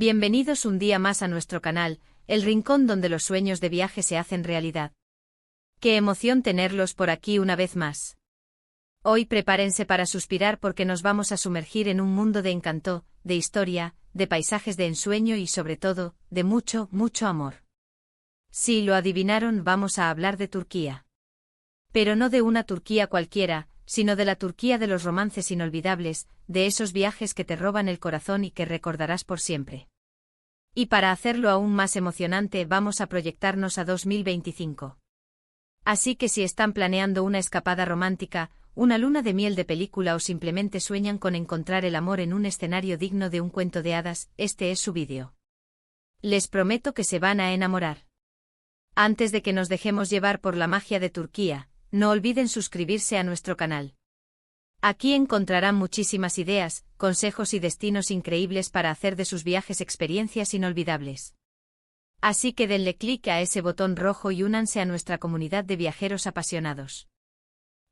Bienvenidos un día más a nuestro canal, el rincón donde los sueños de viaje se hacen realidad. ¡Qué emoción tenerlos por aquí una vez más! Hoy prepárense para suspirar porque nos vamos a sumergir en un mundo de encanto, de historia, de paisajes de ensueño y sobre todo, de mucho, mucho amor. Si lo adivinaron, vamos a hablar de Turquía. Pero no de una Turquía cualquiera, sino de la Turquía de los romances inolvidables, de esos viajes que te roban el corazón y que recordarás por siempre. Y para hacerlo aún más emocionante vamos a proyectarnos a 2025. Así que si están planeando una escapada romántica, una luna de miel de película o simplemente sueñan con encontrar el amor en un escenario digno de un cuento de hadas, este es su vídeo. Les prometo que se van a enamorar. Antes de que nos dejemos llevar por la magia de Turquía, no olviden suscribirse a nuestro canal. Aquí encontrarán muchísimas ideas, consejos y destinos increíbles para hacer de sus viajes experiencias inolvidables. Así que denle clic a ese botón rojo y únanse a nuestra comunidad de viajeros apasionados.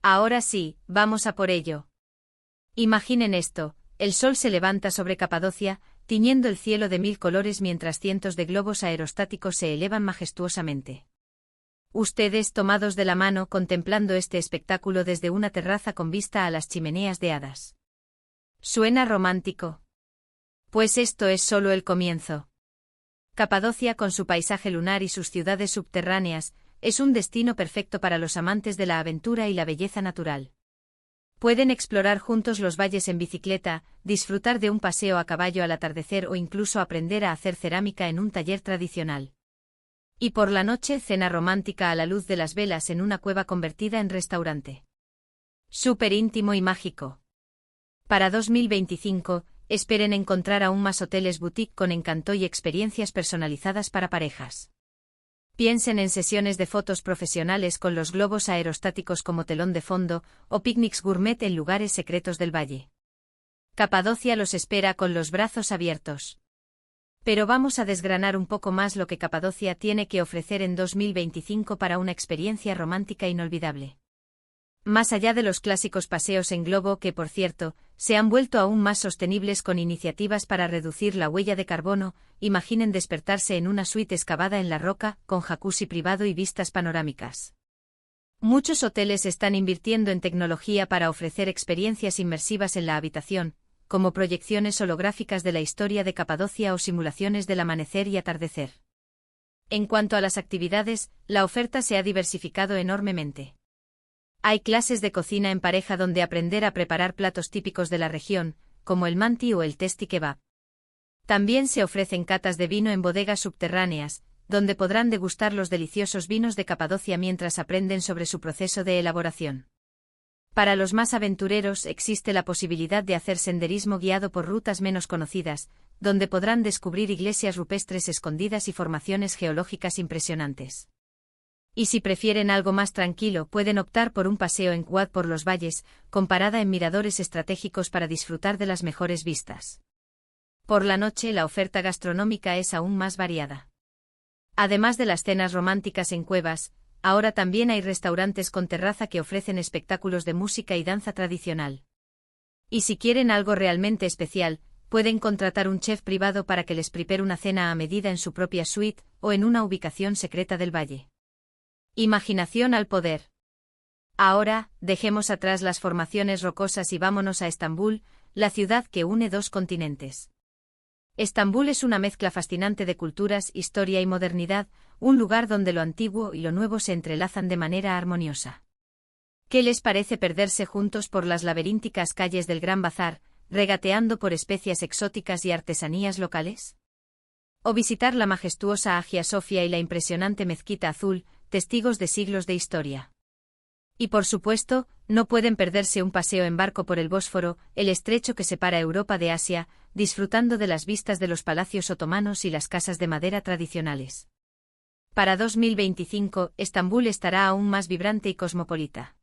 Ahora sí, vamos a por ello. Imaginen esto, el sol se levanta sobre Capadocia, tiñendo el cielo de 1000 colores mientras cientos de globos aerostáticos se elevan majestuosamente. Ustedes tomados de la mano contemplando este espectáculo desde una terraza con vista a las chimeneas de hadas. ¿Suena romántico? Pues esto es solo el comienzo. Capadocia, con su paisaje lunar y sus ciudades subterráneas, es un destino perfecto para los amantes de la aventura y la belleza natural. Pueden explorar juntos los valles en bicicleta, disfrutar de un paseo a caballo al atardecer o incluso aprender a hacer cerámica en un taller tradicional. Y por la noche, cena romántica a la luz de las velas en una cueva convertida en restaurante. Súper íntimo y mágico. Para 2025, esperen encontrar aún más hoteles boutique con encanto y experiencias personalizadas para parejas. Piensen en sesiones de fotos profesionales con los globos aerostáticos como telón de fondo, o picnics gourmet en lugares secretos del valle. Capadocia los espera con los brazos abiertos. Pero vamos a desgranar un poco más lo que Capadocia tiene que ofrecer en 2025 para una experiencia romántica inolvidable. Más allá de los clásicos paseos en globo que, por cierto, se han vuelto aún más sostenibles con iniciativas para reducir la huella de carbono, imaginen despertarse en una suite excavada en la roca, con jacuzzi privado y vistas panorámicas. Muchos hoteles están invirtiendo en tecnología para ofrecer experiencias inmersivas en la habitación, como proyecciones holográficas de la historia de Capadocia o simulaciones del amanecer y atardecer. En cuanto a las actividades, la oferta se ha diversificado enormemente. Hay clases de cocina en pareja donde aprender a preparar platos típicos de la región, como el manti o el testi kebab. También se ofrecen catas de vino en bodegas subterráneas, donde podrán degustar los deliciosos vinos de Capadocia mientras aprenden sobre su proceso de elaboración. Para los más aventureros existe la posibilidad de hacer senderismo guiado por rutas menos conocidas, donde podrán descubrir iglesias rupestres escondidas y formaciones geológicas impresionantes. Y si prefieren algo más tranquilo, pueden optar por un paseo en quad por los valles, con parada en miradores estratégicos para disfrutar de las mejores vistas. Por la noche la oferta gastronómica es aún más variada. Además de las cenas románticas en cuevas, ahora también hay restaurantes con terraza que ofrecen espectáculos de música y danza tradicional. Y si quieren algo realmente especial, pueden contratar un chef privado para que les prepare una cena a medida en su propia suite o en una ubicación secreta del valle. Imaginación al poder. Ahora, dejemos atrás las formaciones rocosas y vámonos a Estambul, la ciudad que une dos continentes. Estambul es una mezcla fascinante de culturas, historia y modernidad, un lugar donde lo antiguo y lo nuevo se entrelazan de manera armoniosa. ¿Qué les parece perderse juntos por las laberínticas calles del Gran Bazar, regateando por especias exóticas y artesanías locales? ¿O visitar la majestuosa Hagia Sofia y la impresionante Mezquita Azul, testigos de siglos de historia? Y por supuesto, no pueden perderse un paseo en barco por el Bósforo, el estrecho que separa Europa de Asia, disfrutando de las vistas de los palacios otomanos y las casas de madera tradicionales. Para 2025, Estambul estará aún más vibrante y cosmopolita.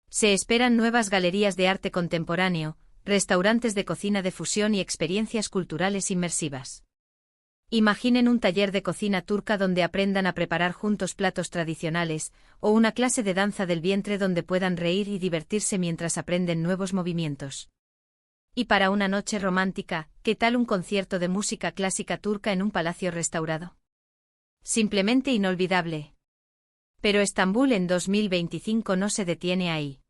Se esperan nuevas galerías de arte contemporáneo, restaurantes de cocina de fusión y experiencias culturales inmersivas. Imaginen un taller de cocina turca donde aprendan a preparar juntos platos tradicionales, o una clase de danza del vientre donde puedan reír y divertirse mientras aprenden nuevos movimientos. Y para una noche romántica, ¿qué tal un concierto de música clásica turca en un palacio restaurado? Simplemente inolvidable. Pero Estambul en 2025 no se detiene ahí.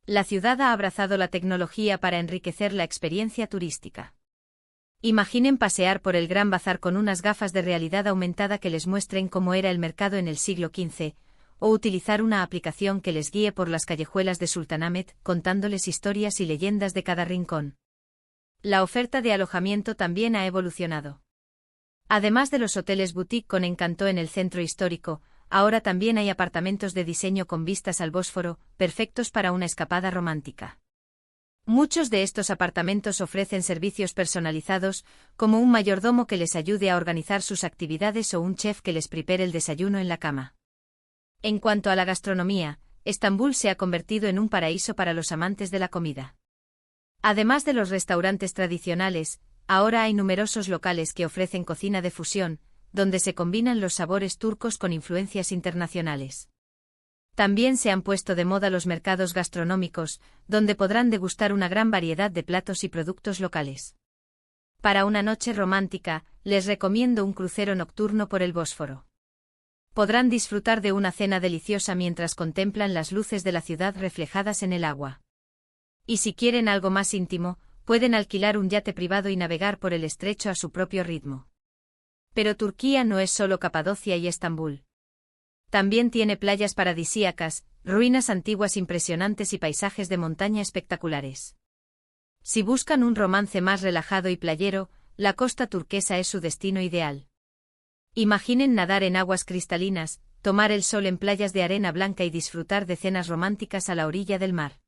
La ciudad ha abrazado la tecnología para enriquecer la experiencia turística. Imaginen pasear por el Gran Bazar con unas gafas de realidad aumentada que les muestren cómo era el mercado en el siglo XV, o utilizar una aplicación que les guíe por las callejuelas de Sultanahmet, contándoles historias y leyendas de cada rincón. La oferta de alojamiento también ha evolucionado. Además de los hoteles boutique con encanto en el centro histórico, ahora también hay apartamentos de diseño con vistas al Bósforo, perfectos para una escapada romántica. Muchos de estos apartamentos ofrecen servicios personalizados, como un mayordomo que les ayude a organizar sus actividades o un chef que les prepare el desayuno en la cama. En cuanto a la gastronomía, Estambul se ha convertido en un paraíso para los amantes de la comida. Además de los restaurantes tradicionales, ahora hay numerosos locales que ofrecen cocina de fusión, donde se combinan los sabores turcos con influencias internacionales. También se han puesto de moda los mercados gastronómicos, donde podrán degustar una gran variedad de platos y productos locales. Para una noche romántica, les recomiendo un crucero nocturno por el Bósforo. Podrán disfrutar de una cena deliciosa mientras contemplan las luces de la ciudad reflejadas en el agua. Y si quieren algo más íntimo, pueden alquilar un yate privado y navegar por el estrecho a su propio ritmo. Pero Turquía no es solo Capadocia y Estambul. También tiene playas paradisíacas, ruinas antiguas impresionantes y paisajes de montaña espectaculares. Si buscan un romance más relajado y playero, la costa turquesa es su destino ideal. Imaginen nadar en aguas cristalinas, tomar el sol en playas de arena blanca y disfrutar de cenas románticas a la orilla del mar.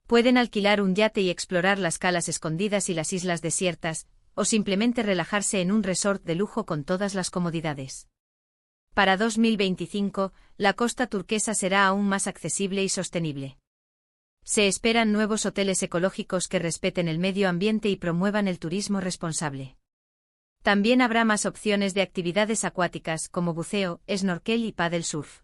Pueden alquilar un yate y explorar las calas escondidas y las islas desiertas, o simplemente relajarse en un resort de lujo con todas las comodidades. Para 2025, la costa turquesa será aún más accesible y sostenible. Se esperan nuevos hoteles ecológicos que respeten el medio ambiente y promuevan el turismo responsable. También habrá más opciones de actividades acuáticas como buceo, snorkel y paddle surf.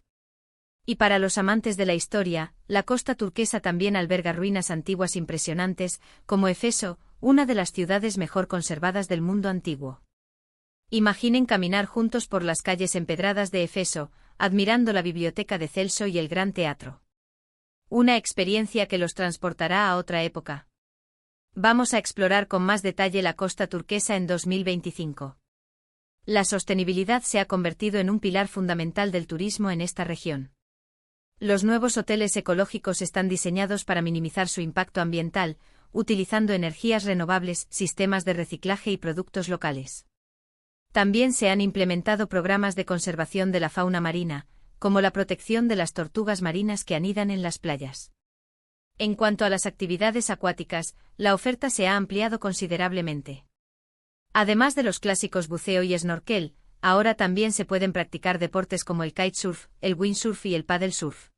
Y para los amantes de la historia, la costa turquesa también alberga ruinas antiguas impresionantes, como Éfeso, una de las ciudades mejor conservadas del mundo antiguo. Imaginen caminar juntos por las calles empedradas de Éfeso, admirando la biblioteca de Celso y el Gran Teatro. Una experiencia que los transportará a otra época. Vamos a explorar con más detalle la costa turquesa en 2025. La sostenibilidad se ha convertido en un pilar fundamental del turismo en esta región. Los nuevos hoteles ecológicos están diseñados para minimizar su impacto ambiental, utilizando energías renovables, sistemas de reciclaje y productos locales. También se han implementado programas de conservación de la fauna marina, como la protección de las tortugas marinas que anidan en las playas. En cuanto a las actividades acuáticas, la oferta se ha ampliado considerablemente. Además de los clásicos buceo y snorkel, ahora también se pueden practicar deportes como el kitesurf, el windsurf y el paddle surf.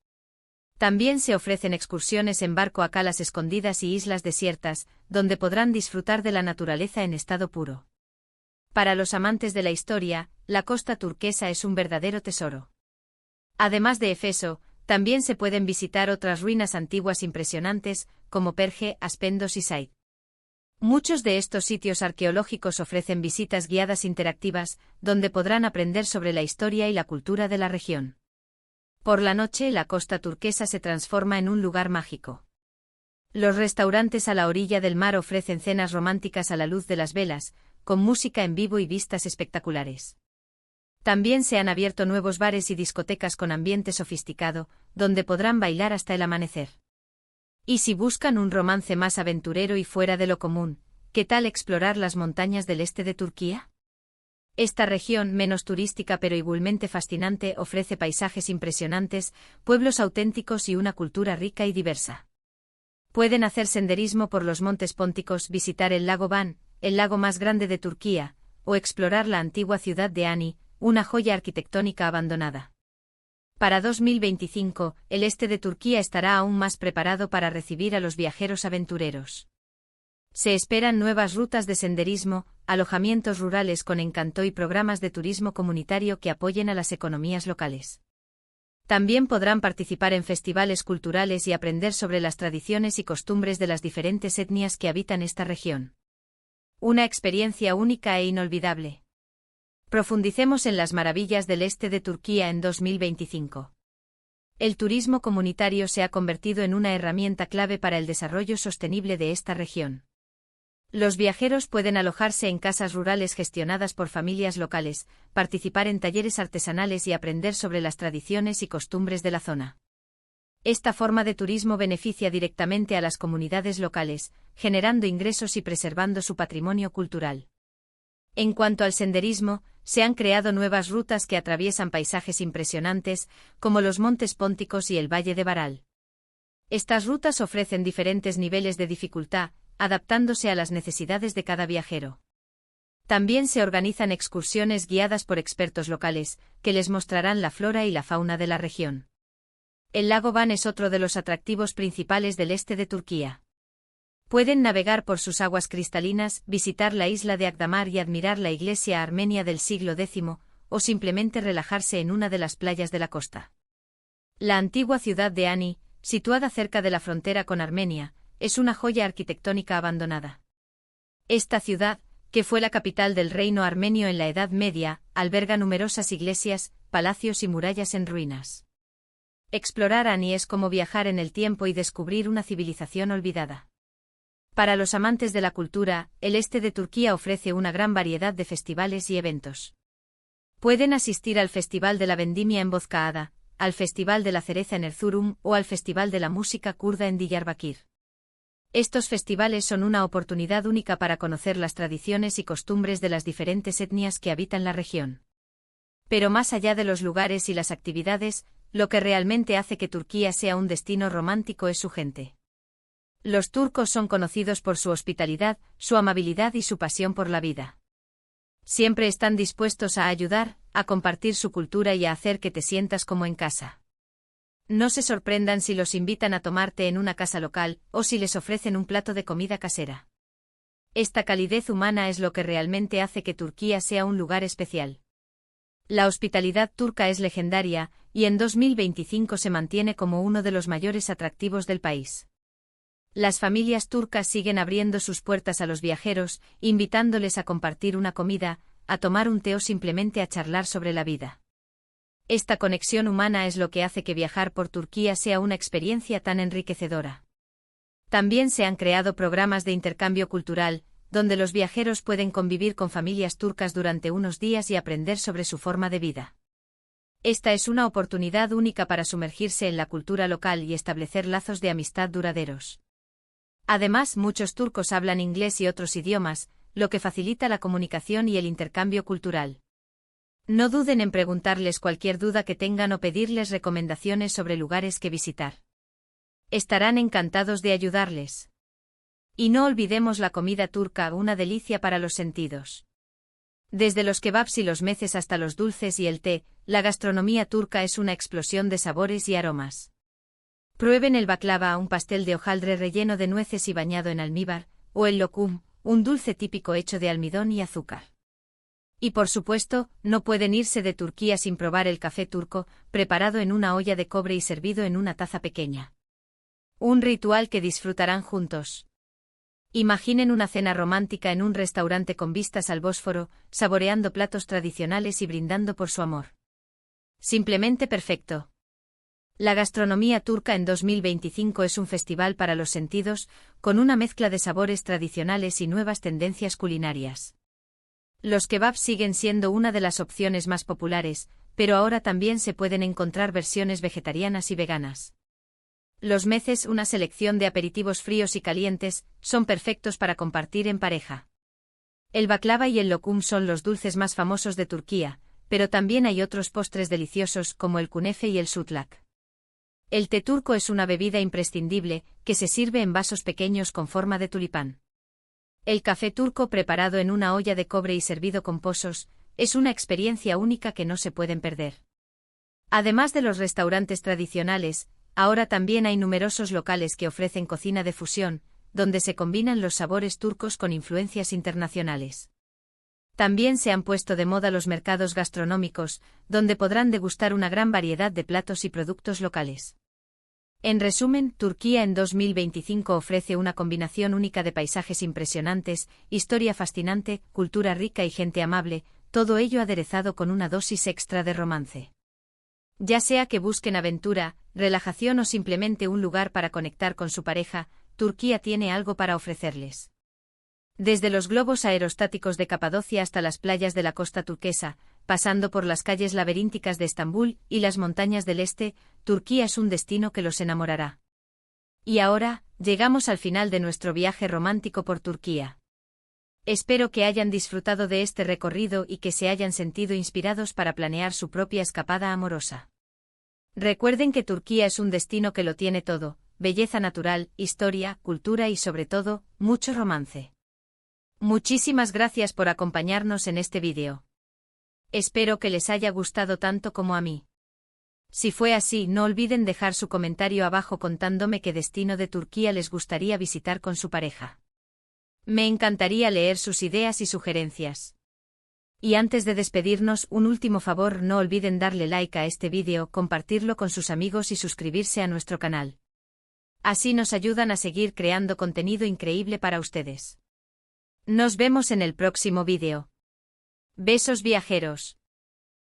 También se ofrecen excursiones en barco a calas escondidas y islas desiertas, donde podrán disfrutar de la naturaleza en estado puro. Para los amantes de la historia, la costa turquesa es un verdadero tesoro. Además de Éfeso, también se pueden visitar otras ruinas antiguas impresionantes, como Perge, Aspendos y Said. Muchos de estos sitios arqueológicos ofrecen visitas guiadas interactivas, donde podrán aprender sobre la historia y la cultura de la región. Por la noche, la costa turquesa se transforma en un lugar mágico. Los restaurantes a la orilla del mar ofrecen cenas románticas a la luz de las velas, con música en vivo y vistas espectaculares. También se han abierto nuevos bares y discotecas con ambiente sofisticado, donde podrán bailar hasta el amanecer. Y si buscan un romance más aventurero y fuera de lo común, ¿qué tal explorar las montañas del este de Turquía? Esta región, menos turística pero igualmente fascinante, ofrece paisajes impresionantes, pueblos auténticos y una cultura rica y diversa. Pueden hacer senderismo por los montes pónticos, visitar el lago Van, el lago más grande de Turquía, o explorar la antigua ciudad de Ani, una joya arquitectónica abandonada. Para 2025, el este de Turquía estará aún más preparado para recibir a los viajeros aventureros. Se esperan nuevas rutas de senderismo, alojamientos rurales con encanto y programas de turismo comunitario que apoyen a las economías locales. También podrán participar en festivales culturales y aprender sobre las tradiciones y costumbres de las diferentes etnias que habitan esta región. Una experiencia única e inolvidable. Profundicemos en las maravillas del este de Turquía en 2025. El turismo comunitario se ha convertido en una herramienta clave para el desarrollo sostenible de esta región. Los viajeros pueden alojarse en casas rurales gestionadas por familias locales, participar en talleres artesanales y aprender sobre las tradiciones y costumbres de la zona. Esta forma de turismo beneficia directamente a las comunidades locales, generando ingresos y preservando su patrimonio cultural. En cuanto al senderismo, se han creado nuevas rutas que atraviesan paisajes impresionantes, como los Montes Pónticos y el Valle de Baral. Estas rutas ofrecen diferentes niveles de dificultad, adaptándose a las necesidades de cada viajero. También se organizan excursiones guiadas por expertos locales, que les mostrarán la flora y la fauna de la región. El lago Van es otro de los atractivos principales del este de Turquía. Pueden navegar por sus aguas cristalinas, visitar la isla de Akdamar y admirar la iglesia armenia del siglo X, o simplemente relajarse en una de las playas de la costa. La antigua ciudad de Ani, situada cerca de la frontera con Armenia, es una joya arquitectónica abandonada. Esta ciudad, que fue la capital del reino armenio en la Edad Media, alberga numerosas iglesias, palacios y murallas en ruinas. Explorar Ani es como viajar en el tiempo y descubrir una civilización olvidada. Para los amantes de la cultura, el este de Turquía ofrece una gran variedad de festivales y eventos. Pueden asistir al Festival de la Vendimia en Bozcaada, al Festival de la Cereza en Erzurum o al Festival de la Música Kurda en Diyarbakir. Estos festivales son una oportunidad única para conocer las tradiciones y costumbres de las diferentes etnias que habitan la región. Pero más allá de los lugares y las actividades, lo que realmente hace que Turquía sea un destino romántico es su gente. Los turcos son conocidos por su hospitalidad, su amabilidad y su pasión por la vida. Siempre están dispuestos a ayudar, a compartir su cultura y a hacer que te sientas como en casa. No se sorprendan si los invitan a tomar té en una casa local, o si les ofrecen un plato de comida casera. Esta calidez humana es lo que realmente hace que Turquía sea un lugar especial. La hospitalidad turca es legendaria, y en 2025 se mantiene como uno de los mayores atractivos del país. Las familias turcas siguen abriendo sus puertas a los viajeros, invitándoles a compartir una comida, a tomar un té o simplemente a charlar sobre la vida. Esta conexión humana es lo que hace que viajar por Turquía sea una experiencia tan enriquecedora. También se han creado programas de intercambio cultural, donde los viajeros pueden convivir con familias turcas durante unos días y aprender sobre su forma de vida. Esta es una oportunidad única para sumergirse en la cultura local y establecer lazos de amistad duraderos. Además, muchos turcos hablan inglés y otros idiomas, lo que facilita la comunicación y el intercambio cultural. No duden en preguntarles cualquier duda que tengan o pedirles recomendaciones sobre lugares que visitar. Estarán encantados de ayudarles. Y no olvidemos la comida turca, una delicia para los sentidos. Desde los kebabs y los meces hasta los dulces y el té, la gastronomía turca es una explosión de sabores y aromas. Prueben el baklava, un pastel de hojaldre relleno de nueces y bañado en almíbar, o el lokum, un dulce típico hecho de almidón y azúcar. Y por supuesto, no pueden irse de Turquía sin probar el café turco, preparado en una olla de cobre y servido en una taza pequeña. Un ritual que disfrutarán juntos. Imaginen una cena romántica en un restaurante con vistas al Bósforo, saboreando platos tradicionales y brindando por su amor. Simplemente perfecto. La gastronomía turca en 2025 es un festival para los sentidos, con una mezcla de sabores tradicionales y nuevas tendencias culinarias. Los kebabs siguen siendo una de las opciones más populares, pero ahora también se pueden encontrar versiones vegetarianas y veganas. Los meces, una selección de aperitivos fríos y calientes, son perfectos para compartir en pareja. El baklava y el lokum son los dulces más famosos de Turquía, pero también hay otros postres deliciosos como el kunefe y el sutlak. El té turco es una bebida imprescindible, que se sirve en vasos pequeños con forma de tulipán. El café turco preparado en una olla de cobre y servido con pozos, es una experiencia única que no se pueden perder. Además de los restaurantes tradicionales, ahora también hay numerosos locales que ofrecen cocina de fusión, donde se combinan los sabores turcos con influencias internacionales. También se han puesto de moda los mercados gastronómicos, donde podrán degustar una gran variedad de platos y productos locales. En resumen, Turquía en 2025 ofrece una combinación única de paisajes impresionantes, historia fascinante, cultura rica y gente amable, todo ello aderezado con una dosis extra de romance. Ya sea que busquen aventura, relajación o simplemente un lugar para conectar con su pareja, Turquía tiene algo para ofrecerles. Desde los globos aerostáticos de Capadocia hasta las playas de la costa turquesa, pasando por las calles laberínticas de Estambul y las montañas del este, Turquía es un destino que los enamorará. Y ahora, llegamos al final de nuestro viaje romántico por Turquía. Espero que hayan disfrutado de este recorrido y que se hayan sentido inspirados para planear su propia escapada amorosa. Recuerden que Turquía es un destino que lo tiene todo: belleza natural, historia, cultura y sobre todo, mucho romance. Muchísimas gracias por acompañarnos en este vídeo. Espero que les haya gustado tanto como a mí. Si fue así, no olviden dejar su comentario abajo contándome qué destino de Turquía les gustaría visitar con su pareja. Me encantaría leer sus ideas y sugerencias. Y antes de despedirnos, un último favor: no olviden darle like a este vídeo, compartirlo con sus amigos y suscribirse a nuestro canal. Así nos ayudan a seguir creando contenido increíble para ustedes. Nos vemos en el próximo vídeo. Besos viajeros.